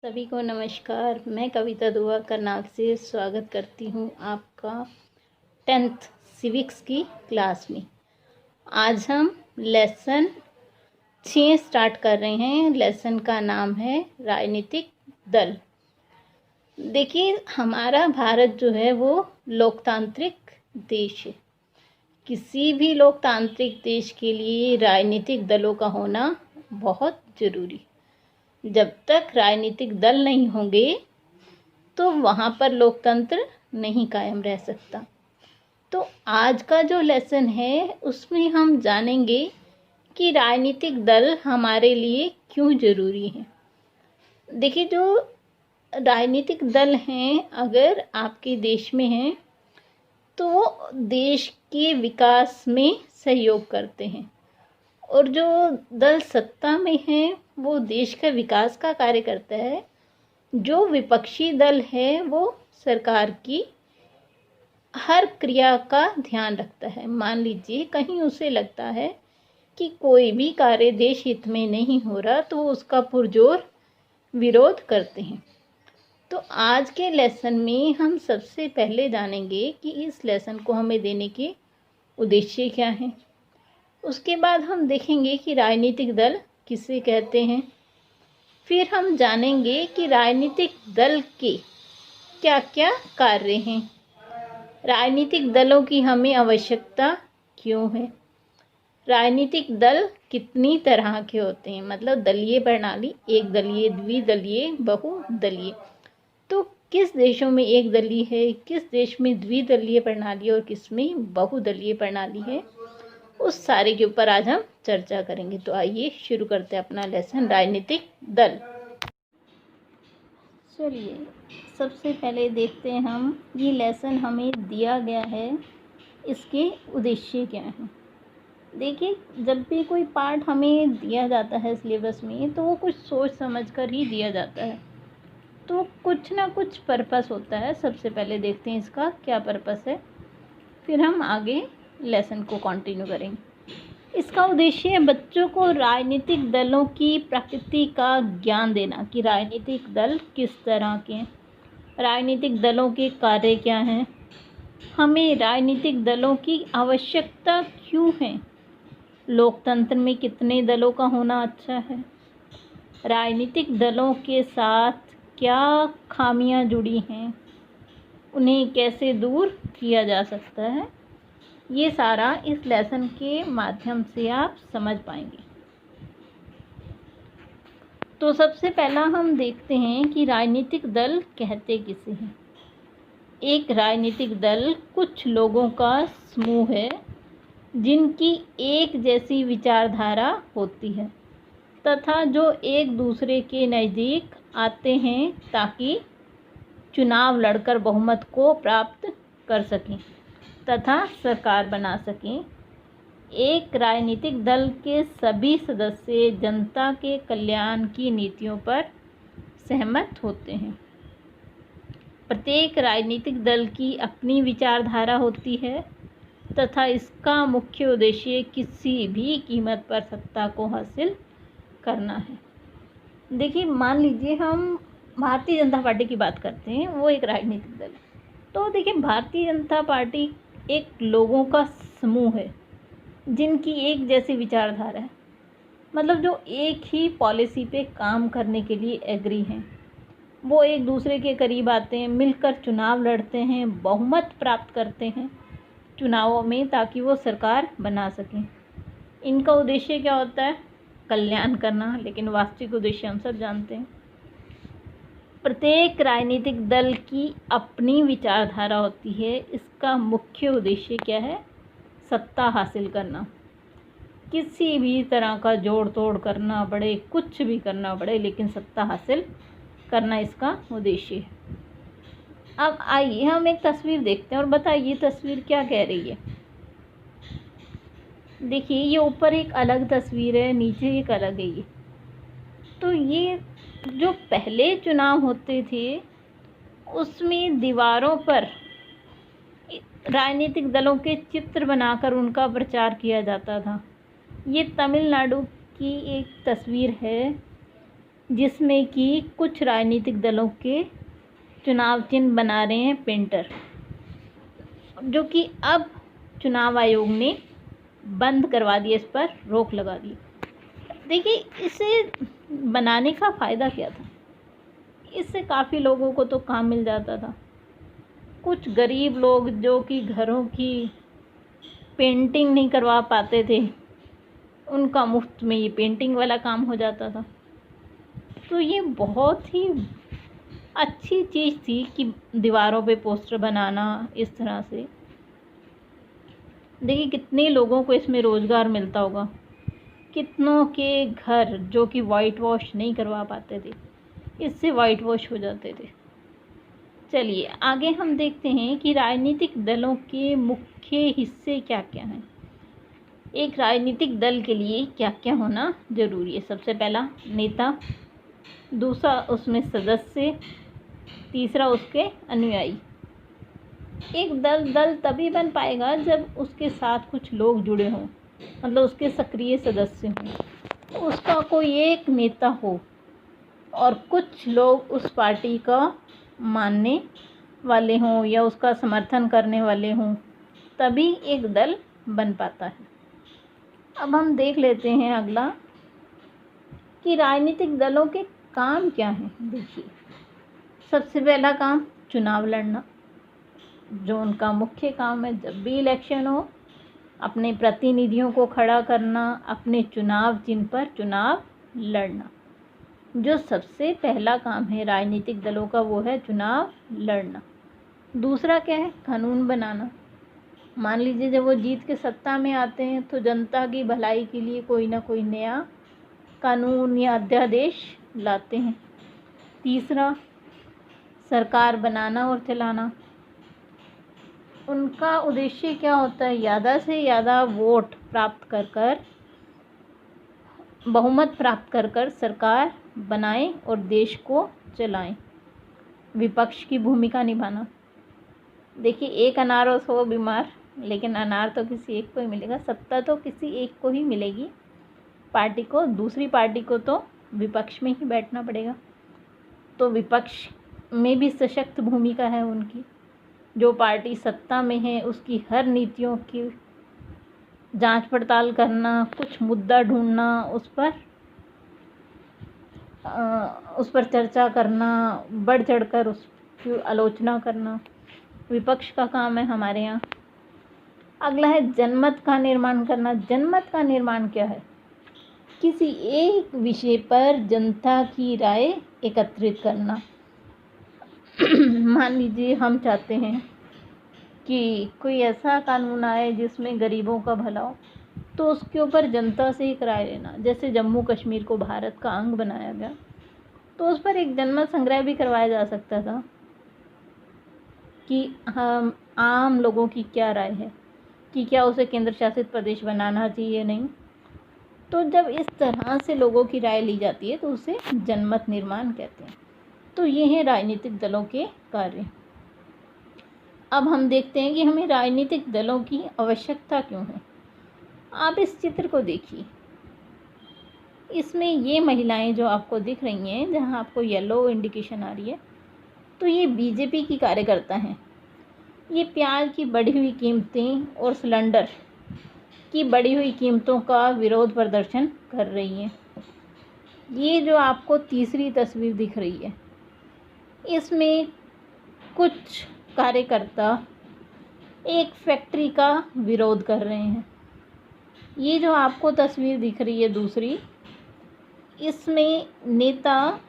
सभी को नमस्कार। मैं कविता दुआ करनाल से स्वागत करती हूँ आपका 10th सिविक्स की क्लास में। आज हम लेसन 6 स्टार्ट कर रहे हैं। लेसन का नाम है राजनीतिक दल। देखिए, हमारा भारत जो है वो लोकतांत्रिक देश है। किसी भी लोकतांत्रिक देश के लिए राजनीतिक दलों का होना बहुत ज़रूरी है। जब तक राजनीतिक दल नहीं होंगे तो वहाँ पर लोकतंत्र नहीं कायम रह सकता। तो आज का जो लेसन है उसमें हम जानेंगे कि राजनीतिक दल हमारे लिए क्यों ज़रूरी है। देखिए, जो राजनीतिक दल हैं अगर आपके देश में हैं तो वो देश के विकास में सहयोग करते हैं, और जो दल सत्ता में है वो देश का विकास का कार्य करता है। जो विपक्षी दल है वो सरकार की हर क्रिया का ध्यान रखता है। मान लीजिए कहीं उसे लगता है कि कोई भी कार्य देश हित में नहीं हो रहा तो वो उसका पुरजोर विरोध करते हैं। तो आज के लेसन में हम सबसे पहले जानेंगे कि इस लेसन को हमें देने के उद्देश्य क्या हैं। उसके बाद हम देखेंगे कि राजनीतिक दल किसे कहते हैं। फिर हम जानेंगे कि राजनीतिक दल के क्या क्या कार्य हैं, राजनीतिक दलों की हमें आवश्यकता क्यों है, राजनीतिक दल कितनी तरह के होते हैं, मतलब दलीय प्रणाली, एक दलीय, द्विदलीय, बहुदलीय। तो किस देशों में एक दलीय है, किस देश में द्विदलीय प्रणाली और किस में बहुदलीय प्रणाली है, उस सारे के ऊपर आज हम चर्चा करेंगे। तो आइए शुरू करते हैं अपना लेसन राजनीतिक दल। चलिए सबसे पहले देखते हैं हम ये लेसन हमें दिया गया है, इसके उद्देश्य क्या हैं। देखिए, जब भी कोई पार्ट हमें दिया जाता है सिलेबस में तो वो कुछ सोच समझ कर ही दिया जाता है, तो कुछ ना कुछ पर्पस होता है। सबसे पहले देखते हैं इसका क्या पर्पस है, फिर हम आगे लेसन को कंटिन्यू करेंगे। इसका उद्देश्य है बच्चों को राजनीतिक दलों की प्रकृति का ज्ञान देना कि राजनीतिक दल किस तरह के हैं, राजनीतिक दलों के कार्य क्या हैं, हमें राजनीतिक दलों की आवश्यकता क्यों है, लोकतंत्र में कितने दलों का होना अच्छा है, राजनीतिक दलों के साथ क्या खामियां जुड़ी हैं, उन्हें कैसे दूर किया जा सकता है। ये सारा इस लेसन के माध्यम से आप समझ पाएंगे। तो सबसे पहला हम देखते हैं कि राजनीतिक दल कहते किसे हैं। एक राजनीतिक दल कुछ लोगों का समूह है जिनकी एक जैसी विचारधारा होती है तथा जो एक दूसरे के नज़दीक आते हैं ताकि चुनाव लड़कर बहुमत को प्राप्त कर सकें तथा सरकार बना सकें। एक राजनीतिक दल के सभी सदस्य जनता के कल्याण की नीतियों पर सहमत होते हैं। प्रत्येक राजनीतिक दल की अपनी विचारधारा होती है तथा इसका मुख्य उद्देश्य किसी भी कीमत पर सत्ता को हासिल करना है। देखिए, मान लीजिए हम भारतीय जनता पार्टी की बात करते हैं, वो एक राजनीतिक दल है। तो देखिए, भारतीय जनता पार्टी एक लोगों का समूह है जिनकी एक जैसी विचारधारा है, मतलब जो एक ही पॉलिसी पे काम करने के लिए एग्री हैं। वो एक दूसरे के करीब आते हैं, मिलकर चुनाव लड़ते हैं, बहुमत प्राप्त करते हैं चुनावों में ताकि वो सरकार बना सकें। इनका उद्देश्य क्या होता है? कल्याण करना, लेकिन वास्तविक उद्देश्य हम सब जानते हैं। प्रत्येक राजनीतिक दल की अपनी विचारधारा होती है। इसका मुख्य उद्देश्य क्या है? सत्ता हासिल करना, किसी भी तरह का जोड़ तोड़ करना पड़े, कुछ भी करना पड़े, लेकिन सत्ता हासिल करना इसका उद्देश्य है। अब आइए हम एक तस्वीर देखते हैं और बताइए तस्वीर क्या कह रही है। देखिए, ये ऊपर एक अलग तस्वीर है, नीचे एक अलग है। ये तो ये जो पहले चुनाव होते थे उसमें दीवारों पर राजनीतिक दलों के चित्र बनाकर उनका प्रचार किया जाता था। ये तमिलनाडु की एक तस्वीर है जिसमें कि कुछ राजनीतिक दलों के चुनाव चिन्ह बना रहे हैं पेंटर, जो कि अब चुनाव आयोग ने बंद करवा दिया, इस पर रोक लगा दी। देखिए, इसे बनाने का फ़ायदा क्या था? इससे काफ़ी लोगों को तो काम मिल जाता था। कुछ गरीब लोग जो कि घरों की पेंटिंग नहीं करवा पाते थे, उनका मुफ्त में ये पेंटिंग वाला काम हो जाता था। तो ये बहुत ही अच्छी चीज़ थी कि दीवारों पे पोस्टर बनाना इस तरह से। देखिए, कितने लोगों को इसमें रोज़गार मिलता होगा, कितनों के घर जो कि वाइट वॉश नहीं करवा पाते थे, इससे वाइट वॉश हो जाते थे। चलिए आगे हम देखते हैं कि राजनीतिक दलों के मुख्य हिस्से क्या क्या हैं। एक राजनीतिक दल के लिए क्या क्या होना जरूरी है? सबसे पहला नेता, दूसरा उसमें सदस्य, तीसरा उसके अनुयायी। एक दल तभी बन पाएगा जब उसके साथ कुछ लोग जुड़े हों, मतलब उसके सक्रिय सदस्य हों, उसका कोई एक नेता हो और कुछ लोग उस पार्टी का मानने वाले हों या उसका समर्थन करने वाले हों, तभी एक दल बन पाता है। अब हम देख लेते हैं अगला कि राजनीतिक दलों के काम क्या हैं। देखिए, सबसे पहला काम चुनाव लड़ना, जो उनका मुख्य काम है। जब भी इलेक्शन हो, अपने प्रतिनिधियों को खड़ा करना, अपने चुनाव चिन्ह पर चुनाव लड़ना। जो सबसे पहला काम है राजनीतिक दलों का, वो है चुनाव लड़ना। दूसरा क्या है? कानून बनाना। मान लीजिए जब वो जीत के सत्ता में आते हैं तो जनता की भलाई के लिए कोई ना कोई नया कानून या अध्यादेश लाते हैं। तीसरा, सरकार बनाना और चलाना। उनका उद्देश्य क्या होता है? ज़्यादा से ज़्यादा वोट प्राप्त कर बहुमत प्राप्त कर सरकार बनाएं और देश को चलाएं। विपक्ष की भूमिका निभाना। देखिए, एक अनार और 100 बीमार, लेकिन अनार तो किसी एक को ही मिलेगा, सत्ता तो किसी एक को ही मिलेगी पार्टी को, दूसरी पार्टी को तो विपक्ष में ही बैठना पड़ेगा। तो विपक्ष में भी सशक्त भूमिका है उनकी। जो पार्टी सत्ता में है उसकी हर नीतियों की जांच पड़ताल करना, कुछ मुद्दा ढूंढना, उस पर चर्चा करना, बढ़ चढ़कर उसकी आलोचना करना, विपक्ष का काम है हमारे यहाँ। अगला है जनमत का निर्माण करना। जनमत का निर्माण क्या है? किसी एक विषय पर जनता की राय एकत्रित करना। मान लीजिए हम चाहते हैं कि कोई ऐसा कानून आए जिसमें गरीबों का भला हो, तो उसके ऊपर जनता से एक राय लेना। जैसे जम्मू कश्मीर को भारत का अंग बनाया गया, तो उस पर एक जनमत संग्रह भी करवाया जा सकता था कि हम आम लोगों की क्या राय है कि क्या उसे केंद्र शासित प्रदेश बनाना चाहिए, नहीं। तो जब इस तरह से लोगों की राय ली जाती है तो उसे जनमत निर्माण कहते हैं। तो ये हैं राजनीतिक दलों के कार्य। अब हम देखते हैं कि हमें राजनीतिक दलों की आवश्यकता क्यों है। आप इस चित्र को देखिए, इसमें ये महिलाएं जो आपको दिख रही हैं, जहां आपको येलो इंडिकेशन आ रही है, तो ये बीजेपी की कार्यकर्ता हैं। ये प्याज की बढ़ी हुई कीमतें और सिलेंडर की बढ़ी हुई कीमतों का विरोध प्रदर्शन कर रही हैं। ये जो आपको तीसरी तस्वीर दिख रही है, इसमें कुछ कार्यकर्ता एक फैक्ट्री का विरोध कर रहे हैं। ये जो आपको तस्वीर दिख रही है दूसरी, इसमें नेता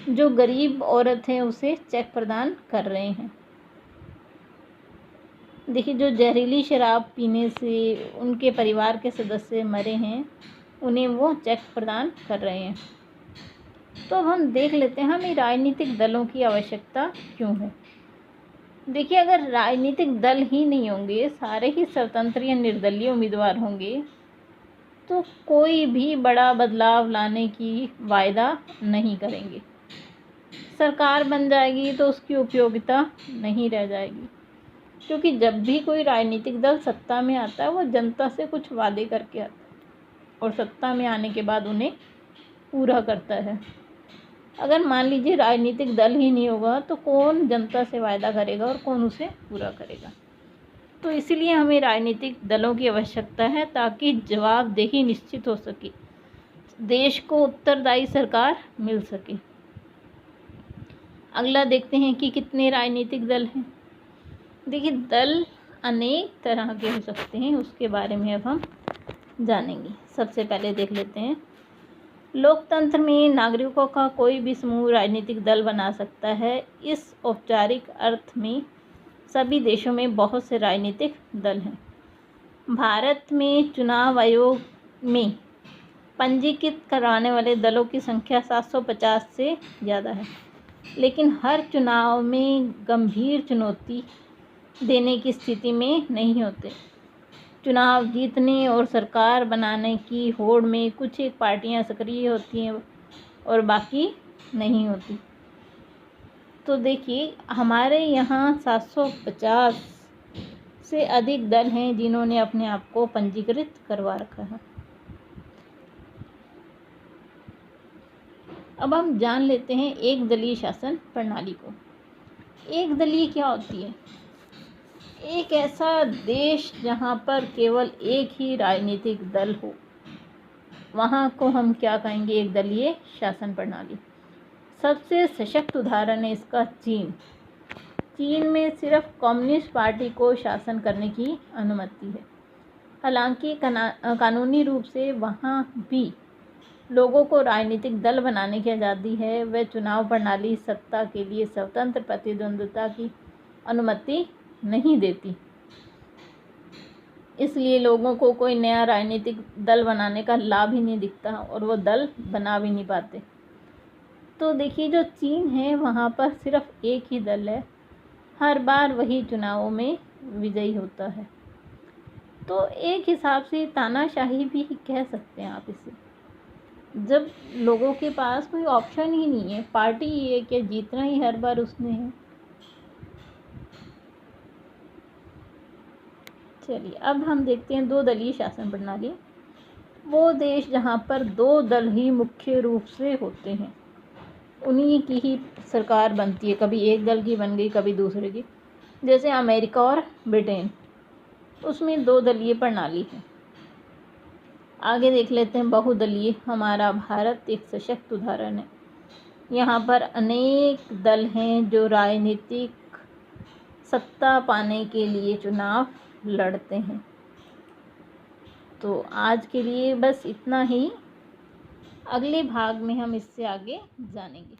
जो गरीब औरत है उसे चेक प्रदान कर रहे हैं। देखिए, जो जहरीली शराब पीने से उनके परिवार के सदस्य मरे हैं, उन्हें वो चेक प्रदान कर रहे हैं। तो अब हम देख लेते हैं हमें राजनीतिक दलों की आवश्यकता क्यों है। देखिए, अगर राजनीतिक दल ही नहीं होंगे, सारे ही स्वतंत्र या निर्दलीय उम्मीदवार होंगे, तो कोई भी बड़ा बदलाव लाने की वायदा नहीं करेंगे। सरकार बन जाएगी तो उसकी उपयोगिता नहीं रह जाएगी, क्योंकि जब भी कोई राजनीतिक दल सत्ता में आता है वो जनता से कुछ वादे करके आता है और सत्ता में आने के बाद उन्हें पूरा करता है। अगर मान लीजिए राजनीतिक दल ही नहीं होगा तो कौन जनता से वायदा करेगा और कौन उसे पूरा करेगा। तो इसीलिए हमें राजनीतिक दलों की आवश्यकता है ताकि जवाबदेही निश्चित हो सके, देश को उत्तरदायी सरकार मिल सके। अगला देखते हैं कि कितने राजनीतिक दल हैं। देखिए, दल अनेक तरह के हो सकते हैं, उसके बारे में अब हम जानेंगे। सबसे पहले देख लेते हैं, लोकतंत्र में नागरिकों का कोई भी समूह राजनीतिक दल बना सकता है। इस औपचारिक अर्थ में सभी देशों में बहुत से राजनीतिक दल हैं। भारत में चुनाव आयोग में पंजीकृत करवाने वाले दलों की संख्या 750 से ज़्यादा है, लेकिन हर चुनाव में गंभीर चुनौती देने की स्थिति में नहीं होते। चुनाव जीतने और सरकार बनाने की होड़ में कुछ एक पार्टियां सक्रिय होती हैं और बाकी नहीं होती। तो देखिए, हमारे यहाँ 750 से अधिक दल हैं जिन्होंने अपने आप को पंजीकृत करवा रखा है। अब हम जान लेते हैं एक दलीय शासन प्रणाली को। एक दलीय क्या होती है? एक ऐसा देश जहाँ पर केवल एक ही राजनीतिक दल हो, वहाँ को हम क्या कहेंगे? एक दलीय शासन प्रणाली। सबसे सशक्त उदाहरण है इसका चीन। चीन में सिर्फ कम्युनिस्ट पार्टी को शासन करने की अनुमति है। हालांकि कानूनी रूप से वहाँ भी लोगों को राजनीतिक दल बनाने की आज़ादी है। वह चुनाव प्रणाली सत्ता के लिए स्वतंत्र प्रतिद्वंद्विता की अनुमति नहीं देती, इसलिए लोगों को कोई नया राजनीतिक दल बनाने का लाभ ही नहीं दिखता और वो दल बना भी नहीं पाते। तो देखिए, जो चीन है वहाँ पर सिर्फ एक ही दल है, हर बार वही चुनावों में विजयी होता है। तो एक हिसाब से तानाशाही भी कह सकते हैं आप इसे, जब लोगों के पास कोई ऑप्शन ही नहीं है, पार्टी ही है कि जीतना ही हर बार उसने है। चलिए, अब हम देखते हैं दो दलीय शासन प्रणाली। वो देश जहाँ पर दो दल ही मुख्य रूप से होते हैं, उन्हीं की ही सरकार बनती है। कभी एक दल की बन गई, कभी दूसरे की। जैसे अमेरिका और ब्रिटेन, उसमें दो दलीय प्रणाली है। आगे देख लेते हैं बहुदलीय। हमारा भारत एक सशक्त उदाहरण है। यहाँ पर अनेक दल हैं जो राजनीतिक सत्ता पाने के लिए चुनाव लड़ते हैं। तो आज के लिए बस इतना ही। अगले भाग में हम इससे आगे जानेंगे।